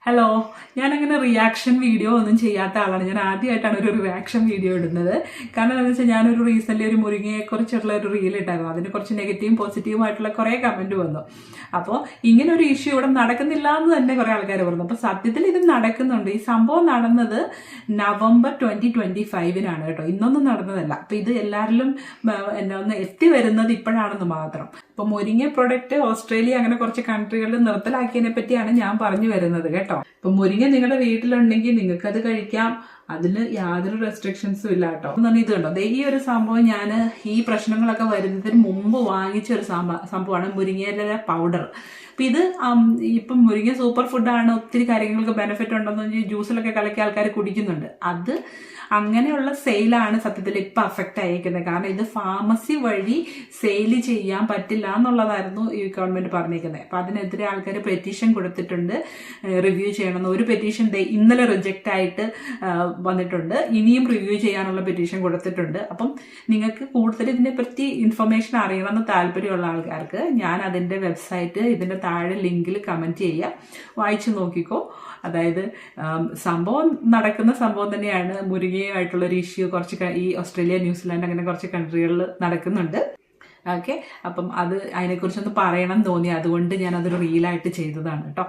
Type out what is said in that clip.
Hello, ഞാനങ്ങനെ reaction video ഒന്നും ചെയ്യാത്ത ആളാണ്. ഞാൻ ആദ്യമായിട്ടാണ് ഒരു റിയാക്ഷൻ വീഡിയോ ഇടുന്നത്. കാരണം എന്താണെന്ന് വെച്ചാൽ ഞാനൊരു റീസെൻ്റ്ലി ഒരു മുരിങ്ങയെക്കുറിച്ചുള്ള ഒരു റീൽ ഇട്ടായിരുന്നു. അതിന് കുറച്ച് നെഗറ്റീവും പോസിറ്റീവും ആയിട്ടുള്ള കുറേ കമൻറ്റ് വന്നു. അപ്പോൾ ഇങ്ങനെ ഒരു ഇഷ്യൂ ഇവിടെ നടക്കുന്നില്ല എന്ന് തന്നെ കുറേ ആൾക്കാർ പറഞ്ഞു. അപ്പോൾ സത്യത്തിൽ ഇത് നടക്കുന്നുണ്ട്. ഈ സംഭവം നടന്നത് നവംബർ 2025 കേട്ടോ, ഇന്നൊന്നും നടന്നതല്ല. അപ്പോൾ ഇത് എല്ലാവരിലും എന്നാ ഒന്ന് എത്തി വരുന്നത് ഇപ്പോഴാണെന്ന് മാത്രം. അപ്പോൾ മുരിങ്ങ പ്രൊഡക്റ്റ് ഓസ്ട്രേലിയ അങ്ങനെ കുറച്ച് കൺട്രികളിൽ നിർത്തലാക്കിയതിനെ പറ്റിയാണ് ഞാൻ പറഞ്ഞു വരുന്നത് കേട്ടോ. ഇപ്പൊ മുരിങ്ങ നിങ്ങളുടെ വീട്ടിലുണ്ടെങ്കിൽ നിങ്ങൾക്ക് അത് കഴിക്കാം, അതിന് യാതൊരു റെസ്ട്രിക്ഷൻസും ഇല്ല കേട്ടോ. ഇത് കണ്ടോ, ഈ ഒരു സംഭവം ഞാൻ ഈ പ്രശ്നങ്ങളൊക്കെ വരുന്നതിന് മുമ്പ് വാങ്ങിച്ച ഒരു സംഭവമാണ് മുരിങ്ങയില പൗഡർ. അപ്പൊ ഇത് ഇപ്പം മുരിങ്ങ സൂപ്പർ ഫുഡാണ്, ഒത്തിരി കാര്യങ്ങൾക്ക് ബെനിഫിറ്റ് ഉണ്ടെന്ന് പറഞ്ഞാൽ ജ്യൂസിലൊക്കെ കലക്കി ആൾക്കാർ കുടിക്കുന്നുണ്ട്. അത് അങ്ങനെയുള്ള സെയിലാണ് സത്യത്തിൽ ഇപ്പം അഫക്റ്റ് ആയിരിക്കുന്നത്. കാരണം ഇത് ഫാർമസി വഴി സെയിൽ ചെയ്യാൻ പറ്റില്ല എന്നുള്ളതായിരുന്നു ഈ ഗവൺമെന്റ് പറഞ്ഞിരിക്കുന്നത്. അപ്പം അതിനെതിരെ ആൾക്കാർ പെറ്റീഷൻ കൊടുത്തിട്ടുണ്ട്, റിവ്യൂ ചെയ്യണമെന്ന്. ഒരു പെറ്റീഷൻ ഇന്നലെ റിജക്റ്റ് ആയിട്ട് വന്നിട്ടുണ്ട്, ഇനിയും റിവ്യൂ ചെയ്യാനുള്ള പെറ്റീഷൻ കൊടുത്തിട്ടുണ്ട്. അപ്പം നിങ്ങൾക്ക് കൂടുതൽ ഇതിനെപ്പറ്റി ഇൻഫർമേഷൻ അറിയണമെന്ന് താല്പര്യമുള്ള ആൾക്കാർക്ക് ഞാൻ അതിൻ്റെ വെബ്സൈറ്റ് ഇതിൻ്റെ താഴെ ലിങ്കിൽ കമൻറ്റ് ചെയ്യുക, വായിച്ചു നോക്കിക്കോ. അതായത് സംഭവം നടക്കുന്ന സംഭവം തന്നെയാണ്. മുരിങ്ങയുമായിട്ടുള്ളൊരു ഇഷ്യൂ കുറച്ച് ഈ ഓസ്ട്രേലിയ, ന്യൂസിലാൻഡ് അങ്ങനെ കുറച്ച് കൺട്രികളിൽ നടക്കുന്നുണ്ട്. ഓക്കെ, അപ്പം അതിനെക്കുറിച്ചൊന്ന് പറയണം തോന്നി, അതുകൊണ്ട് ഞാൻ അതൊരു റീലായിട്ട് ചെയ്തതാണ് കേട്ടോ.